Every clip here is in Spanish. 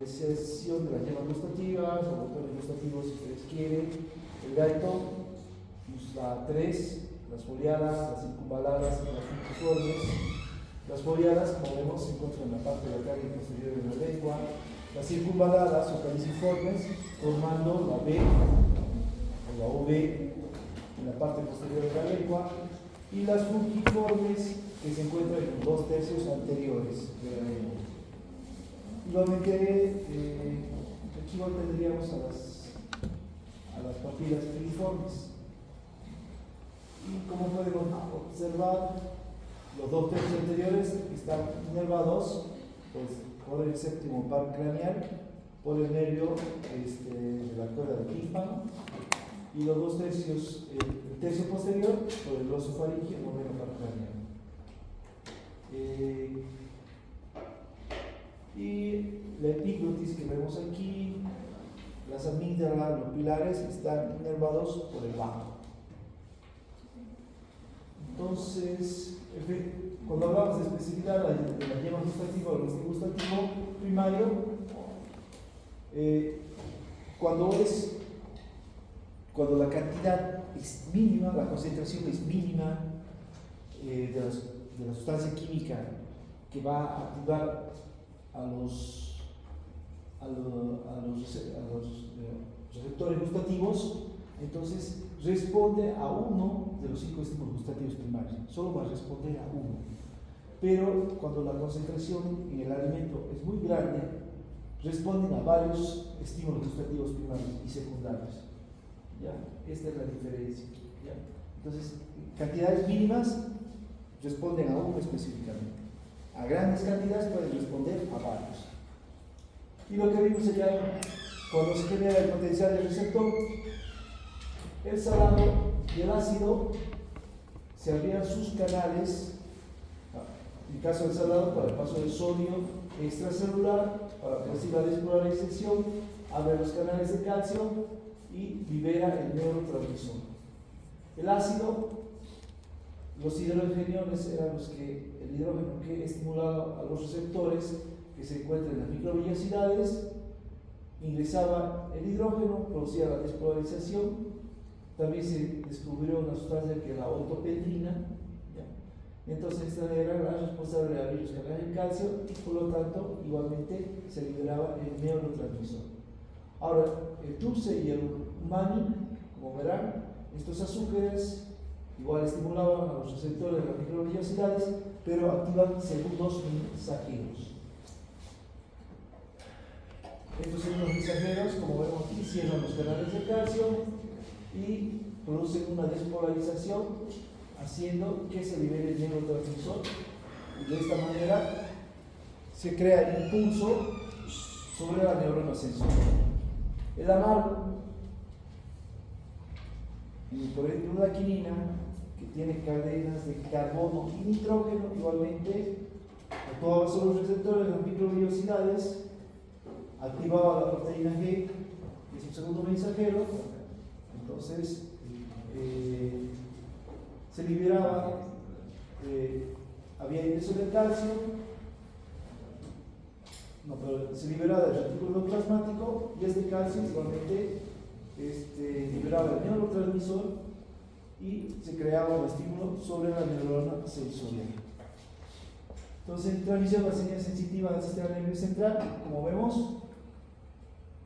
Sesión de las yemas gustativas o motores gustativos si ustedes quieren, el gaito, la 3, las foliadas, las circunvaladas y las fungiformes. Las foliadas, como vemos, se encuentran en la parte de la carga posterior de la lengua, las circunvaladas o caliciformes formando la B o la OB en la parte posterior de la lengua, y las fungiformes que se encuentran en los 2/3 anteriores de la lengua. Igualmente, aquí igual tendríamos a las papilas filiformes. Y como podemos observar, los 2/3 anteriores están inervados pues, por el séptimo par craneal, por el nervio de la cuerda del tímpano, y los 2/3, el tercio posterior, por el glosofaringeo, noveno par craneal. Y la epiglotis que vemos aquí, las amígdalas, los pilares están inervados por el bajo. Entonces, cuando hablamos de especificidad de la yema gustativa o el gustativo primario, cuando la cantidad es mínima, la concentración es mínima de la sustancia química que va a activar a los receptores gustativos, entonces responde a uno de los 5 estímulos gustativos primarios, solo va a responder a uno. Pero cuando la concentración en el alimento es muy grande, responden a varios estímulos gustativos primarios y secundarios. ¿Ya? Esta es la diferencia. ¿Ya? Entonces, cantidades mínimas responden a uno específicamente. A grandes cantidades pueden responder a varios. Y lo que vimos allá, cuando se genera el potencial del receptor, el salado y el ácido se abrían sus canales, en el caso del salado para el paso del sodio extracelular, para producir la despolarización, abre los canales de calcio y libera el neurotransmisor. El ácido, los hidrogeniones eran el hidrógeno que estimulaba a los receptores que se encuentran en las microvellosidades, ingresaba el hidrógeno, producía la despolarización. También se descubrió una sustancia que es la ortopendrina, ¿ya? Entonces esta era la responsable de abrir los canales de calcio y por lo tanto igualmente se liberaba el neurotransmisor. Ahora, el TURCE y el UMANI, como verán, estos azúcares igual estimulaban a los receptores de las microvellosidades, pero activan segundos mensajeros. Estos segundos mensajeros, como vemos aquí, cierran los canales de calcio y producen una despolarización, haciendo que se libere el neurotransmisor. Y de esta manera se crea el impulso sobre la neurona sensorial. El amargo, por ejemplo, la quinina, que tiene cadenas de carbono y nitrógeno, igualmente actuaba sobre los receptores de las microvellosidades, activaba la proteína G, que es un segundo mensajero. Entonces se liberaba, había ingreso de calcio, se liberaba el retículo plasmático, y este calcio igualmente liberaba el neurotransmisor y se creaba un estímulo sobre la neurona sensorial. Entonces, transmisión de la señal sensitiva del sistema nervioso central, como vemos,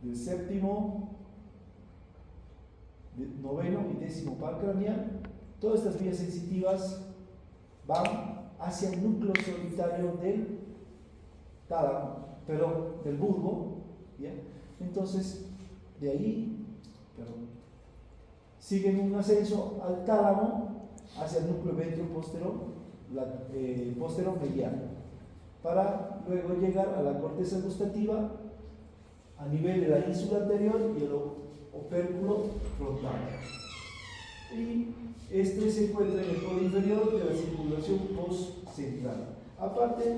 del séptimo, noveno y décimo par craneal. Todas estas vías sensitivas van hacia el núcleo solitario del tálamo, del bulbo, ¿ya? Entonces, de ahí, siguen un ascenso al tálamo hacia el núcleo ventropostero-mediano, para luego llegar a la corteza gustativa a nivel de la ínsula anterior y el opérculo frontal. Y este se encuentra en el polo inferior de la circulación postcentral. Aparte,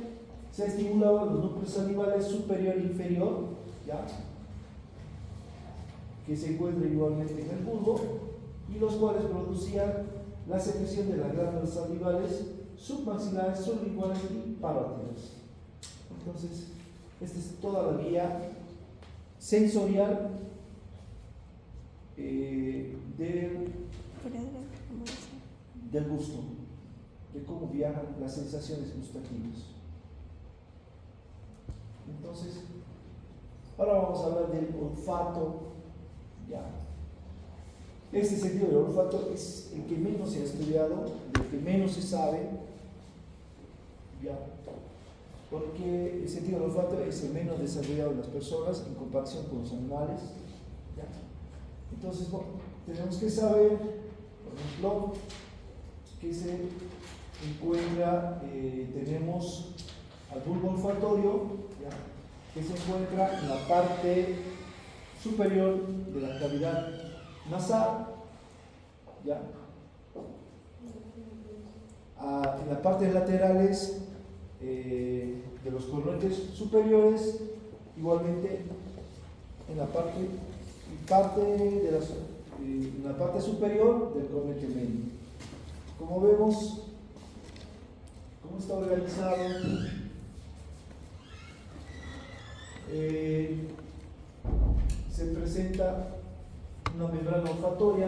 se estimulaban los núcleos salivales superior e inferior, ¿ya? Que se encuentran igualmente en el bulbo, y los cuales producían la secreción de las glándulas salivales submaxilares, sublinguales y parótidas. Entonces, esta es toda la vía sensorial del gusto, de cómo viajan las sensaciones gustativas. Entonces, ahora vamos a hablar del olfato. Ya. Este sentido del olfato es el que menos se ha estudiado, el que menos se sabe, ya, porque el sentido del olfato es el menos desarrollado en las personas en comparación con los animales. Ya. Entonces, bueno, tenemos que saber, por ejemplo, que se encuentra, tenemos al bulbo olfatorio, ¿ya?, que se encuentra en la parte superior de la cavidad nasal, ¿ya? En las partes laterales de los cornetes superiores, igualmente en la parte superior del cornete medio. Como vemos, cómo está organizado, se presenta una membrana olfatoria,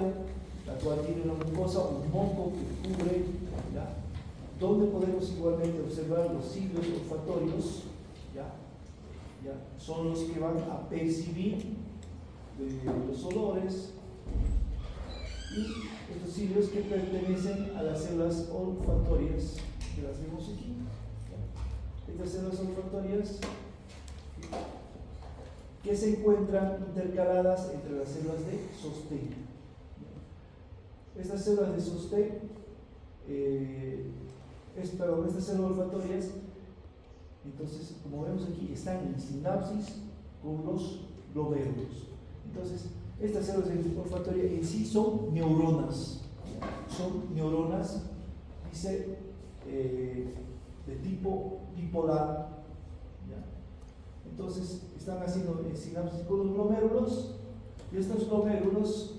la cual tiene una mucosa, un moco que cubre, ¿ya?, donde podemos igualmente observar los cilios olfatorios, ¿ya? Son los que van a percibir los olores, y estos cilios que pertenecen a las células olfatorias, que las vemos aquí, ¿ya? Estas células olfatorias que se encuentran intercaladas entre las células de sostén. Estas células de sostén, estas células olfatorias, entonces, como vemos aquí, están en sinapsis con los glomérulos. Entonces, estas células olfatorias en sí son neuronas, dice, de tipo bipolar, ¿ya? Entonces, están haciendo sinapsis con los glomérulos, y estos glomérulos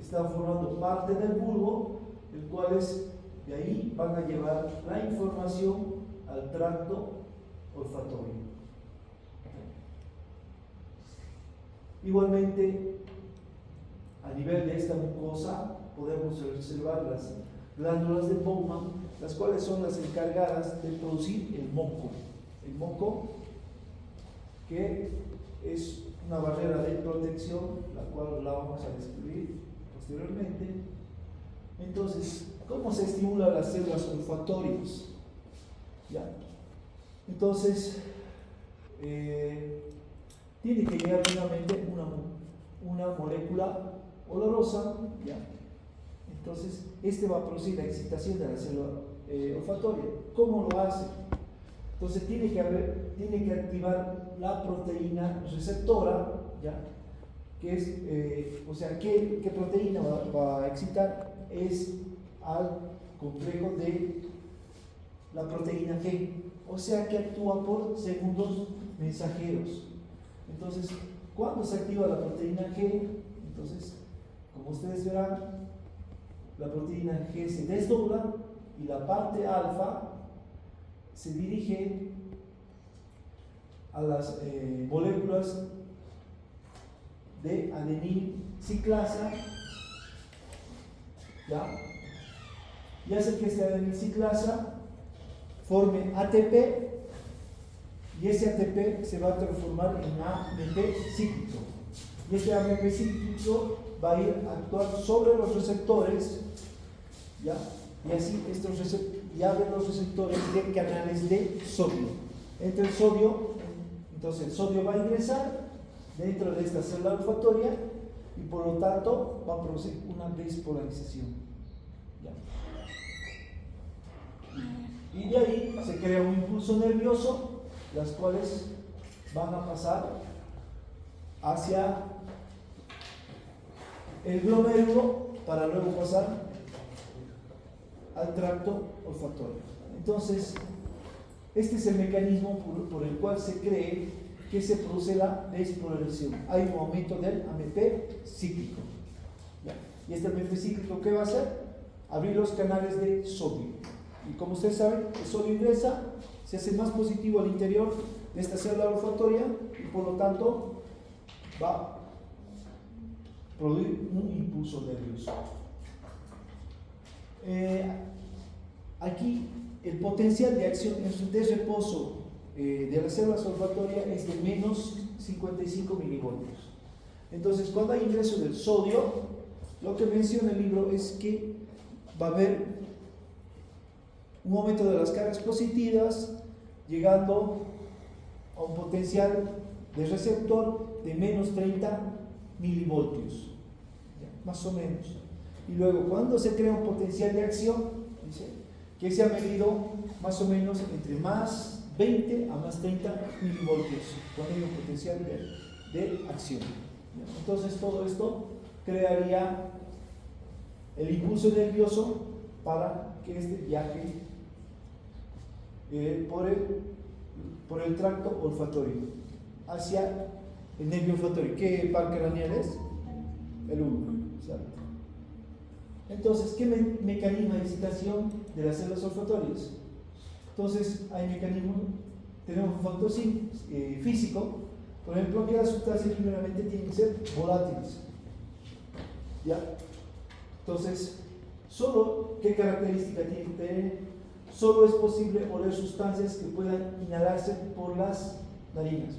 están formando parte del bulbo, el cual de ahí van a llevar la información al tracto olfatorio. Igualmente, a nivel de esta mucosa, podemos observar las glándulas de Bowman, las cuales son las encargadas de producir el moco. El moco, que es una barrera de protección, la cual la vamos a describir posteriormente. Entonces, ¿cómo se estimulan las células olfatorias? ¿Ya? Entonces, tiene que llegar primeramente una molécula olorosa, ¿ya? Entonces, va a producir la excitación de la célula olfatoria. ¿Cómo lo hace? Entonces, tiene que activar la proteína receptora, ¿ya? Que es, ¿qué proteína va a excitar? Es al complejo de la proteína G, o sea que actúa por segundos mensajeros. Entonces, cuando se activa la proteína G, entonces, como ustedes verán, la proteína G se desdobla y la parte alfa se dirige a las moléculas de adenil ciclasa, ¿ya? Y hace que esta adenil ciclasa forme ATP, y ese ATP se va a transformar en AMP cíclico, y este AMP cíclico va a ir a actuar sobre los receptores, ¿ya? Y así y abren los receptores de canales de sodio. Entra el sodio, entonces el sodio va a ingresar dentro de esta célula olfatoria y por lo tanto va a producir una despolarización, ¿ya? Y de ahí se crea un impulso nervioso, las cuales van a pasar hacia el glomérulo para luego pasar al tracto olfatorio. Entonces, este es el mecanismo por el cual se cree que se produce la despolarización. Hay un aumento del AMP cíclico, ¿ya? Y este AMP cíclico, ¿qué va a hacer? Abrir los canales de sodio. Y como ustedes saben, el sodio ingresa, se hace más positivo al interior de esta célula olfatoria y por lo tanto va a producir un impulso nervioso. Aquí el potencial de acción de reposo de las células olfatorias es de menos 55 milivoltios. Entonces, cuando hay ingreso del sodio, lo que menciona el libro es que va a haber un aumento de las cargas positivas, llegando a un potencial de receptor de menos 30 milivoltios, más o menos. Y luego, cuando se crea un potencial de acción, dice que se ha medido más o menos entre más 20 a más 30 milivoltios, cuando hay un potencial de acción. Entonces, todo esto crearía el impulso nervioso para que este viaje por el tracto olfatorio hacia el nervio olfatorio. ¿Qué par craneal es? El 1. Entonces, ¿qué mecanismo de excitación de las células olfatorias? Entonces, hay mecanismos, tenemos un factor físico, por ejemplo, que las sustancias primeramente tienen que ser volátiles. ¿Ya? Entonces, ¿qué característica tiene que tener? Solo es posible oler sustancias que puedan inhalarse por las narinas,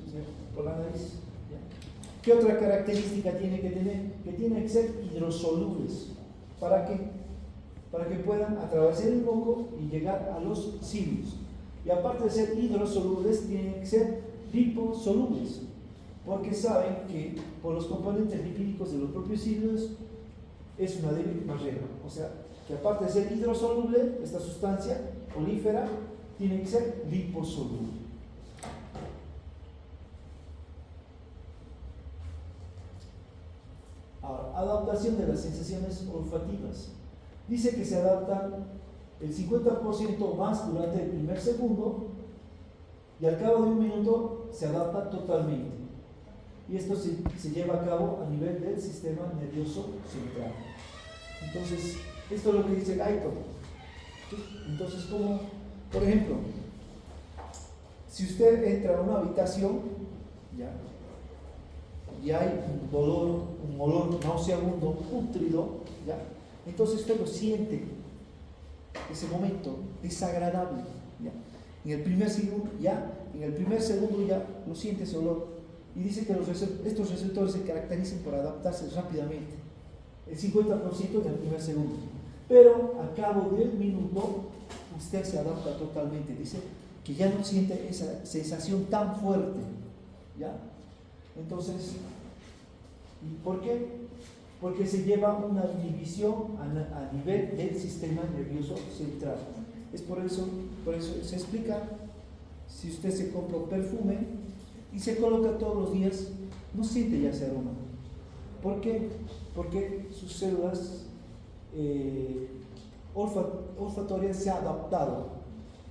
por la nariz. ¿Ya? ¿Qué otra característica tiene que tener? Que tienen que ser hidrosolubles. ¿Para qué? Para que puedan atravesar el moco y llegar a los cilios. Y aparte de ser hidrosolubles, tienen que ser liposolubles, porque saben que por los componentes lipídicos de los propios cilios es una débil barrera. O sea, que aparte de ser hidrosoluble, esta sustancia olífera tiene que ser liposoluble. Ahora, adaptación de las sensaciones olfativas. Dice que se adaptan el 50% más durante el primer segundo y al cabo de un minuto se adapta totalmente. Y esto se lleva a cabo a nivel del sistema nervioso central. Entonces, esto es lo que dice Guyton. Entonces, como, por ejemplo, si usted entra a una habitación, ¿ya? Y hay un olor nauseabundo, pútrido, ¿ya? Entonces usted lo siente, ese momento desagradable, ¿ya? En el primer segundo ya lo siente ese olor. Y dice que estos receptores se caracterizan por adaptarse rápidamente, el 50% en el primer segundo. Pero al cabo del minuto, usted se adapta totalmente. Dice que ya no siente esa sensación tan fuerte, ¿ya? Entonces, ¿y por qué? Porque se lleva una inhibición a nivel del sistema nervioso central. Es por eso se explica, si usted se compra un perfume y se coloca todos los días, no siente ya ese aroma. ¿Por qué? Porque sus células olfatorias se han adaptado,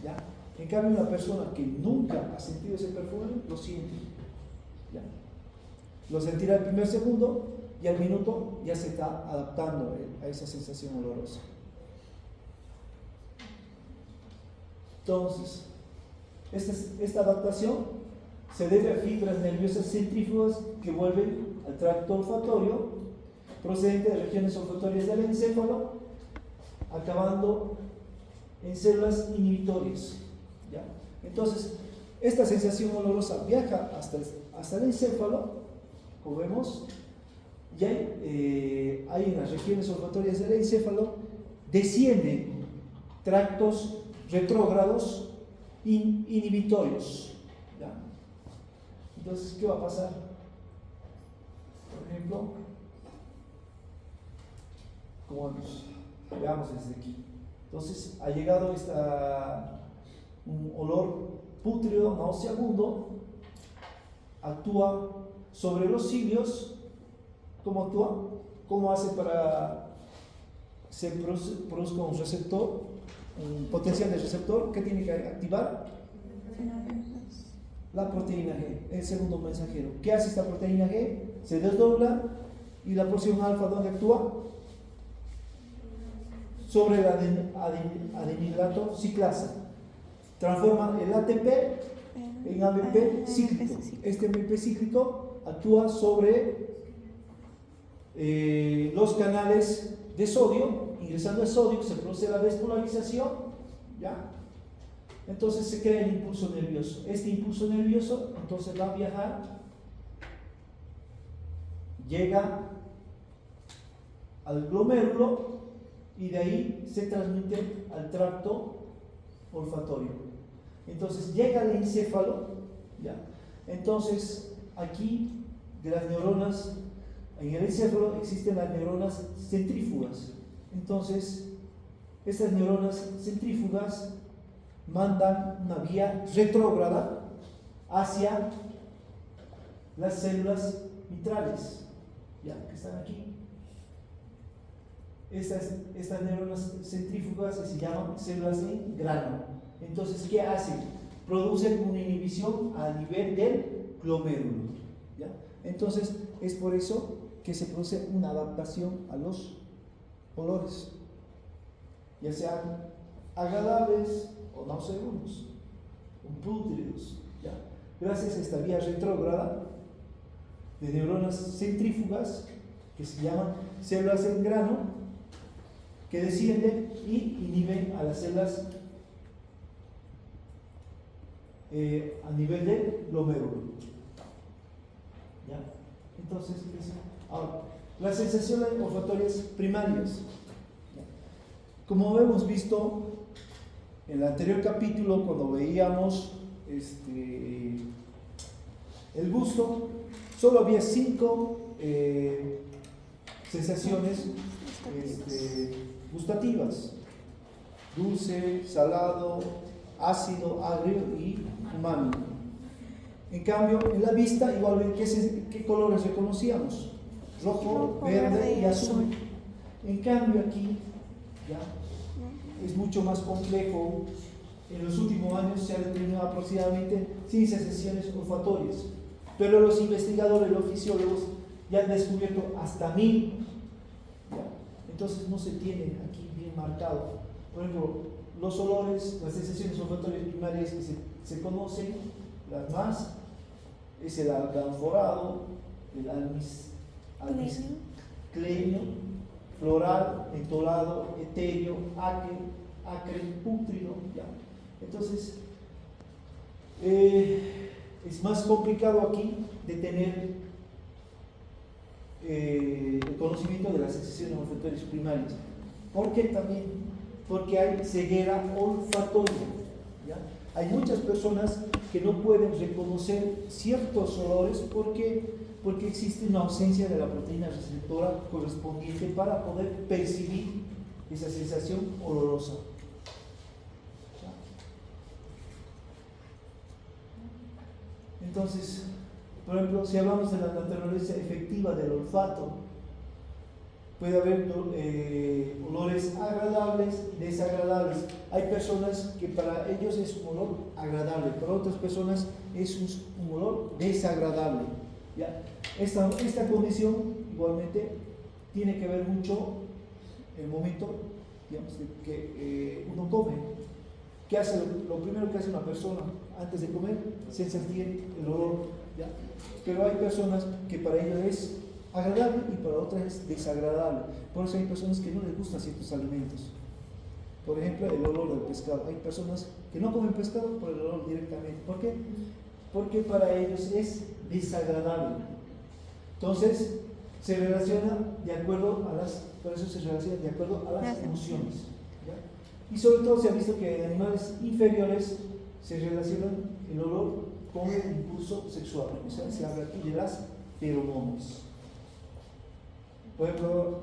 ¿ya? En cambio, una persona que nunca ha sentido ese perfume, lo siente, ¿ya? Lo sentirá el primer segundo y al minuto ya se está adaptando a esa sensación olorosa. Entonces, esta adaptación se debe a fibras nerviosas centrífugas que vuelven al tracto olfatorio, procedente de regiones olfatorias del encéfalo, acabando en células inhibitorias, ¿ya? Entonces, esta sensación olorosa viaja hasta el encéfalo, como vemos, y hay en las regiones olfatorias del encéfalo, descienden tractos retrógrados inhibitorios, ¿ya? Entonces, ¿qué va a pasar? Por ejemplo, como vemos, veamos desde aquí. Entonces, ha llegado un olor pútrido, nauseabundo, actúa sobre los cilios. ¿Cómo actúa? ¿Cómo hace para que se produzca un receptor, un potencial de receptor? ¿Qué tiene que activar? La proteína G, el segundo mensajero. ¿Qué hace esta proteína G? Se desdobla y la porción alfa, ¿dónde actúa? Sobre el adenilato ciclasa. transforma el ATP en AMP cíclico. Este AMP cíclico actúa sobre los canales de sodio. Ingresando el sodio se produce la despolarización, ¿ya? Entonces se crea el impulso nervioso. Este impulso nervioso entonces va a viajar, llega al glomérulo y de ahí se transmite al tracto olfatorio. Entonces llega al encéfalo, ¿ya? Entonces aquí de las neuronas, en el encéfalo existen las neuronas centrífugas. Entonces estas neuronas centrífugas mandan una vía retrógrada hacia las células mitrales, ¿ya? Que están aquí. Estas neuronas centrífugas se llaman células en grano. Entonces, ¿qué hacen? Producen una inhibición a nivel del glomérulo, ¿ya? Entonces, es por eso que se produce una adaptación a los olores, ya sean agradables o nauseabundos, o pútridos, ¿ya? Gracias a esta vía retrógrada de neuronas centrífugas que se llaman células en grano, que descienden y inhiben a las células a nivel del glomérulo, ¿ya? Entonces, ahora, las sensaciones olfatorias primarias, ¿ya? Como hemos visto en el anterior capítulo, cuando veíamos el gusto, solo había 5 sensaciones gustativas: dulce, salado, ácido, agrio y umami. En cambio, en la vista, igual, ¿qué colores reconocíamos? Rojo, verde y azul. En cambio aquí, ¿ya? Es mucho más complejo. En los últimos años se han determinado aproximadamente 100 sensaciones olfatorias, pero los investigadores, los fisiólogos, ya han descubierto hasta 1000. ¿Ya? Entonces no se tiene aquí bien marcado. Por ejemplo, los olores, las sensaciones olfatorias primarias que se conocen, las más, es el alcanforado, el almizclenio, floral, mentolado, etéreo, acre, pútrido, ¿ya? Entonces, es más complicado aquí de tener el conocimiento de las sensaciones olfatorias primarias. ¿Por qué también? Porque hay ceguera olfatoria, ¿ya? Hay muchas personas que no pueden reconocer ciertos olores porque existe una ausencia de la proteína receptora correspondiente para poder percibir esa sensación olorosa. Entonces, por ejemplo, si hablamos de la naturaleza efectiva del olfato, puede haber olores agradables y desagradables. Hay personas que para ellos es un olor agradable, para otras personas es un olor desagradable, ¿ya? Esta condición igualmente tiene que ver mucho el momento, digamos, de que uno come. ¿Qué hace? Lo primero que hace una persona antes de comer es sentir el olor, ¿ya? Pero hay personas que para ellos es agradable y para otras es desagradable. Por eso hay personas que no les gustan ciertos alimentos. Por ejemplo, el olor del pescado. Hay personas que no comen pescado por el olor directamente. ¿Por qué? Porque para ellos es desagradable. Entonces, se relaciona de acuerdo a las emociones, ¿ya? Y sobre todo se ha visto que en animales inferiores se relaciona el olor con el impulso sexual. O sea, se habla aquí de las feromonas. Por ejemplo,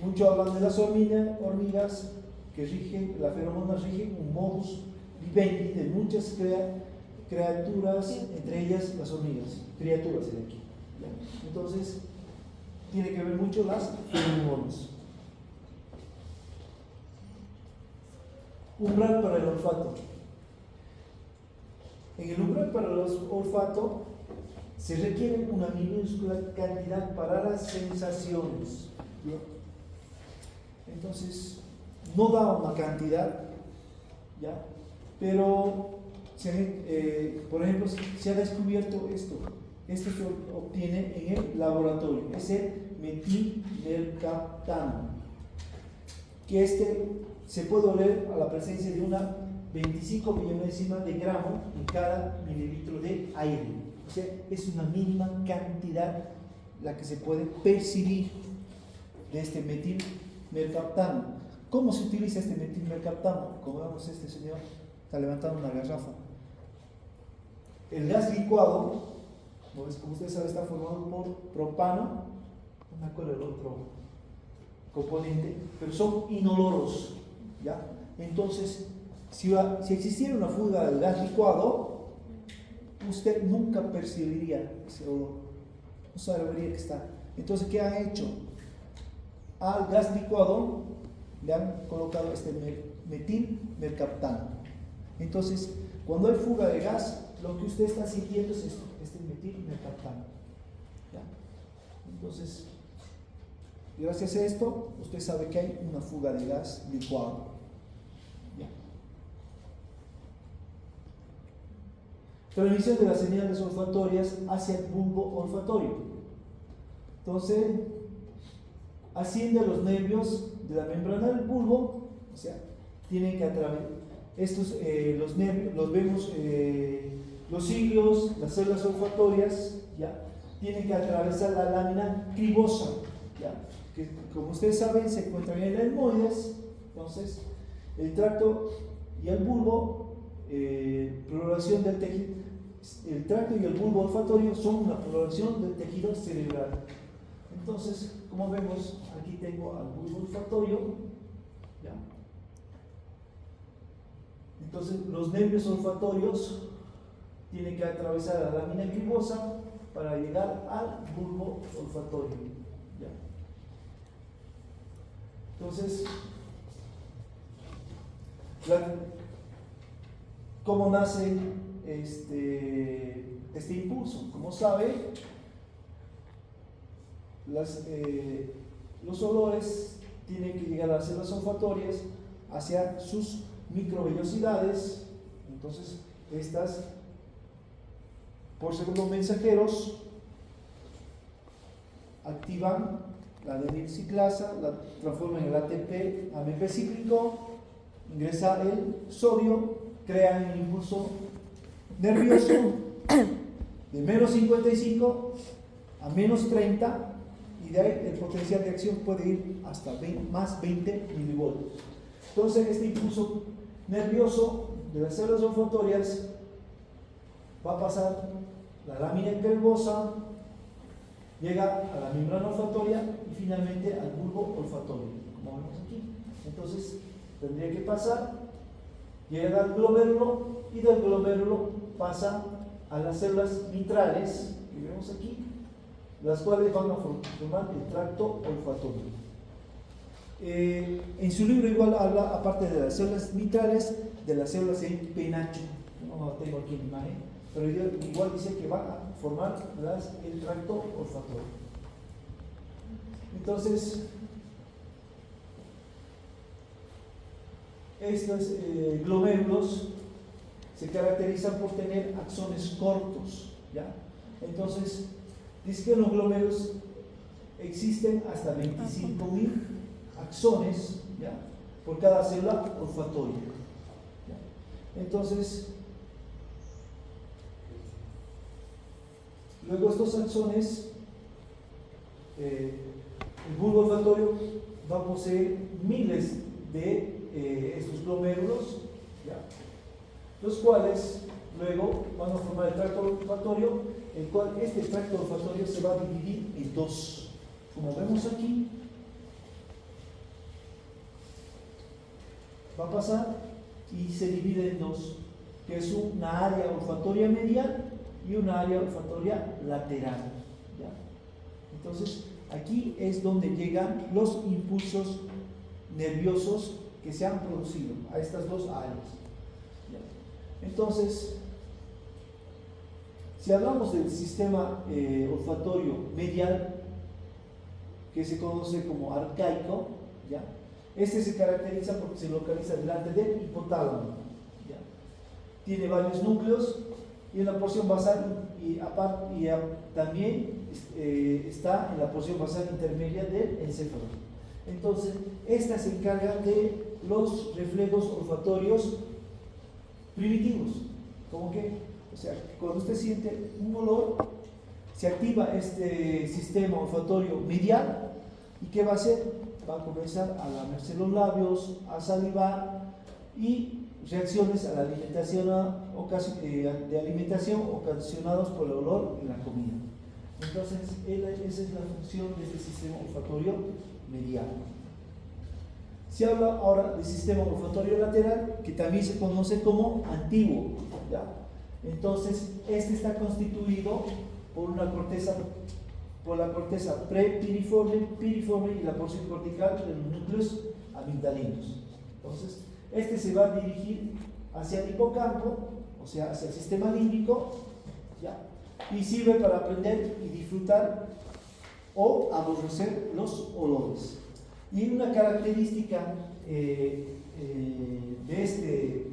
mucho hablan de las hormigas que rigen, las feromonas rigen un modus vivendi de muchas criaturas, entre ellas las hormigas, criaturas de aquí, ¿ya? Entonces, tiene que ver mucho las feromonas. Umbral para el olfato. En el umbral para el olfato se requiere una minúscula cantidad para las sensaciones, ¿ya? Entonces, no da una cantidad, ¿ya? pero por ejemplo, se ha descubierto esto se obtiene en el laboratorio, es el metilmercaptano, que se puede oler a la presencia de una 25 millonésima de gramo en cada mililitro de aire. O sea, es una mínima cantidad la que se puede percibir de este metilmercaptano. ¿Cómo se utiliza este metilmercaptano? Como vemos, este señor está levantando una garrafa. El gas licuado, como ustedes saben, está formado por propano, no me acuerdo el otro componente, pero son inoloros, ¿ya? Entonces, si existiera una fuga del gas licuado, usted nunca percibiría ese olor, no sabría que está. Entonces, ¿qué han hecho? Al gas licuado le han colocado este metilmercaptano. Entonces, cuando hay fuga de gas, lo que usted está sintiendo es esto, este metilmercaptano, ¿ya? Entonces, gracias a esto, usted sabe que hay una fuga de gas licuado, ¿ya? Transmisión de las señales olfatorias hacia el bulbo olfatorio. Entonces, asciende a los nervios de la membrana del bulbo, o sea, tienen que atravesar estos, los nervios, los vemos, los cilios, las células olfatorias, ¿ya? Tienen que atravesar la lámina cribosa, ¿ya? Que como ustedes saben se encuentran en el etmoides. Entonces, el tracto y el bulbo, floración del tejido. El tracto y el bulbo olfatorio son una floración del tejido cerebral. Entonces, como vemos, aquí tengo al bulbo olfatorio, ¿ya? Entonces, los nervios olfatorios tienen que atravesar la lámina cribosa para llegar al bulbo olfatorio, ¿ya? Entonces, ¿cómo nace este impulso? Como sabe, los olores tienen que llegar a las células olfatorias hacia sus microvellosidades. Entonces, estas, por ser los mensajeros, activan la adenilciclasa, la transforman en el ATP, AMP cíclico, ingresa el sodio, crean un impulso nervioso de menos 55 a menos 30, y de ahí el potencial de acción puede ir hasta más 20 milivoltios. Entonces, este impulso nervioso de las células olfatorias va a pasar la lámina nervosa, llega a la membrana olfatoria y finalmente al bulbo olfatorio, como vemos aquí. Entonces, tendría que pasar, llega al glomérulo y del glomérulo pasa a las células mitrales, que vemos aquí, las cuales van a formar el tracto olfatorio. En su libro igual habla, aparte de las células mitrales, de las células en penacho. No lo tengo aquí en imagen, pero igual dice que van a formar el tracto olfatorio. Entonces, estos glomérulos se caracterizan por tener axones cortos, ¿ya? Entonces, dice que en los glomérulos existen hasta 25.000 axones, ¿ya?, por cada célula olfatoria, ¿ya? Entonces, luego estos axones, el bulbo olfatorio va a poseer miles de estos glomérulos, ¿ya?, los cuales luego van a formar el tracto olfatorio, el cual este tracto olfatorio se va a dividir en dos, como vemos aquí. Va a pasar y se divide en dos, que es una área olfatoria medial y una área olfatoria lateral, ¿ya? Entonces, aquí es donde llegan los impulsos nerviosos que se han producido a estas dos áreas, ¿ya? Entonces, si hablamos del sistema olfatorio medial, que se conoce como arcaico, ¿ya?, este se caracteriza porque se localiza delante del hipotálamo, ¿ya? tiene varios núcleos, y en la porción basal también está en la porción basal intermedia del encéfalo. Entonces, esta se encarga de los reflejos olfatorios primitivos. ¿Cómo que? O sea, cuando usted siente un olor, se activa este sistema olfatorio medial, ¿y qué va a hacer? Va a comenzar a lamerse los labios, a salivar, y reacciones a la alimentación, de alimentación ocasionados por el olor en la comida. Entonces, esa es la función de este sistema olfatorio medial. Se habla ahora del sistema olfatorio lateral, que también se conoce como antiguo, ¿ya? Entonces, este está constituido por la corteza prepiriforme, piriforme y la porción cortical de los núcleos amigdalinos. Entonces, este se va a dirigir hacia el hipocampo, o sea, hacia el sistema límbico, ¿ya? Y sirve para aprender y disfrutar o aborrecer los olores. Y una característica de este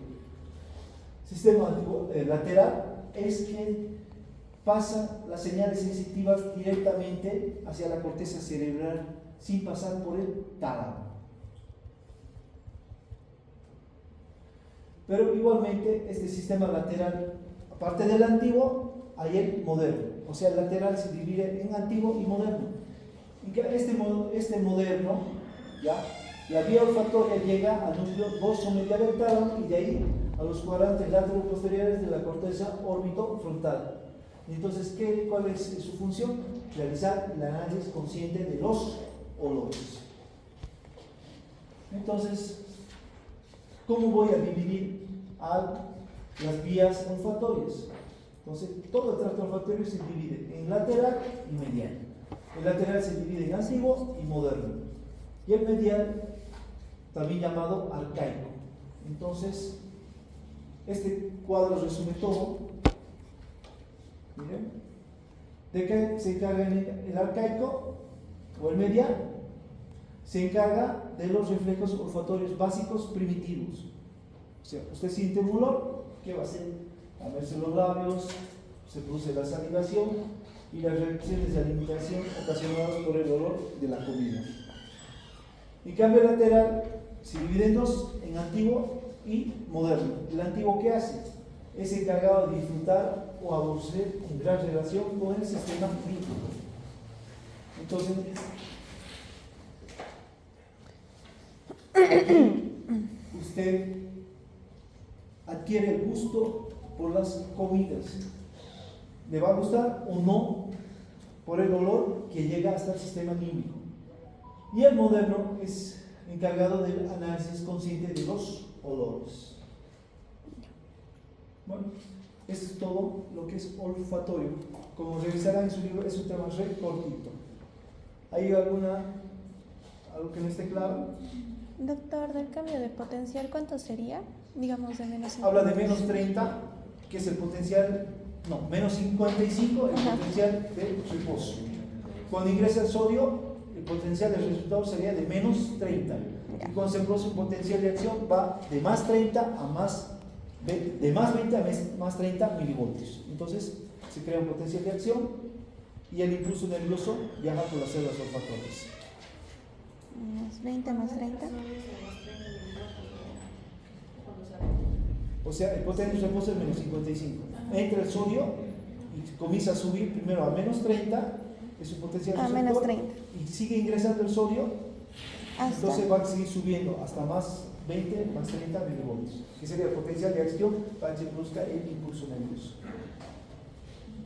sistema lateral es que pasa las señales sensitivas directamente hacia la corteza cerebral sin pasar por el tálamo. Pero igualmente este sistema lateral, aparte del antiguo, hay el moderno. O sea, el lateral se divide en antiguo y moderno. Y este moderno, ¿ya? La vía olfatoria llega al núcleo dorsomedia del tálamo y de ahí a los cuadrantes lateroposteriores de la corteza órbito-frontal. Entonces, ¿cuál es su función? Realizar el análisis consciente de los olores. Entonces, ¿cómo voy a dividir las vías olfatorias? Entonces, todo el tracto olfatorio se divide en lateral y medial. El lateral se divide en antiguo y moderno. Y el medial, también llamado arcaico. Entonces, este cuadro resume todo. Miren, ¿de qué se encarga el arcaico o el medial? Se encarga de los reflejos olfatorios básicos primitivos. O sea, usted siente un olor, ¿qué va a hacer? Lamerse los labios, se produce la salivación y las reacciones de alimentación ocasionadas por el olor de la comida. En cambio, el lateral se divide en dos, en antiguo y moderno. El antiguo, ¿qué hace? Es encargado de disfrutar o aborrecer en gran relación con el sistema límbico. Entonces, usted adquiere el gusto por las comidas. ¿Le va a gustar o no? Por el olor que llega hasta el sistema límbico. Y el moderno es encargado del análisis consciente de los olores. Bueno, eso es todo lo que es olfatorio. Como revisarán en su libro, es un tema re cortito. ¿Hay algo que no esté claro? Doctor, del cambio de potencial, ¿cuánto sería? Digamos de menos 50. Habla de menos 30, que es el potencial, no, menos 55, el potencial de reposo. Cuando ingresa el sodio, el potencial del resultado sería de menos 30. Y cuando se produce un potencial de acción, va de más 30 a más, de más 20 a más 30 milivoltios. Entonces, se crea un potencial de acción y el impulso nervioso viaja por las células olfatorias. Más 20 más 30. O sea, el potencial de reposo es menos 55. Entra el sodio y comienza a subir primero a menos 30, es su potencial a menos 30. Y sigue ingresando el sodio, entonces va a seguir subiendo hasta más 20, más 30 milivoltios, que sería el potencial de acción para que se produzca el impulso nervioso.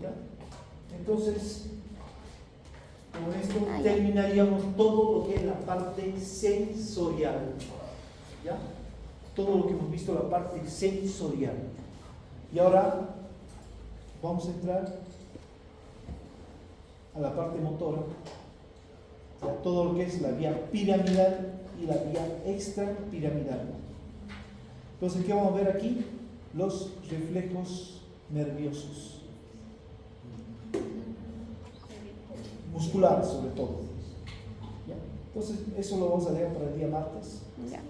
¿Ya? Entonces, con esto terminaríamos todo lo que es la parte sensorial. ¿Ya? Todo lo que hemos visto, la parte sensorial. Y ahora vamos a entrar a la parte motora, o sea, todo lo que es la vía piramidal y la vía extrapiramidal. Entonces, ¿qué vamos a ver aquí? Los reflejos nerviosos, musculares sobre todo. ¿Ya? Entonces, eso lo vamos a dejar para el día martes. ¿Ya?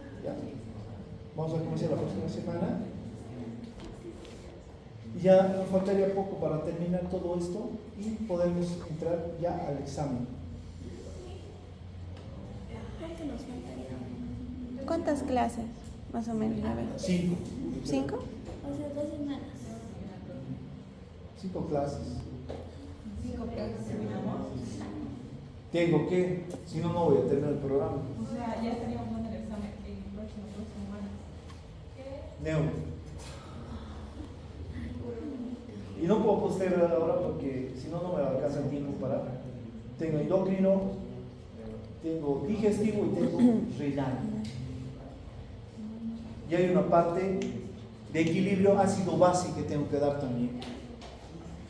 Vamos a comenzar la próxima semana. Y ya nos faltaría poco para terminar todo esto y podemos entrar ya al examen. ¿Cuánto nos faltaría? ¿Cuántas clases? Más o menos, a ver. 5. ¿5? O sea, 2 semanas. 5 clases. 5 clases terminamos. Tengo que, si no, no voy a terminar el programa. O sea, ya estaríamos dando el examen en próximas 2 semanas. Neo. Y no puedo postergar ahora porque si no, no me alcanza el tiempo para. Tengo endocrino, tengo digestivo y tengo renal. Y hay una parte de equilibrio ácido-base que tengo que dar también.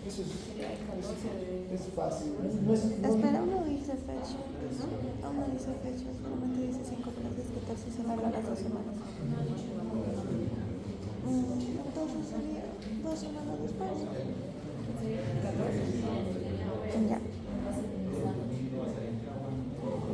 Eso es fácil. No es, Espera, uno dice fecha. ¿No? Uno dice fecha, solamente dice 5 clases, ¿qué tal si se larga las 2 semanas? Entonces sería 2 semanas después.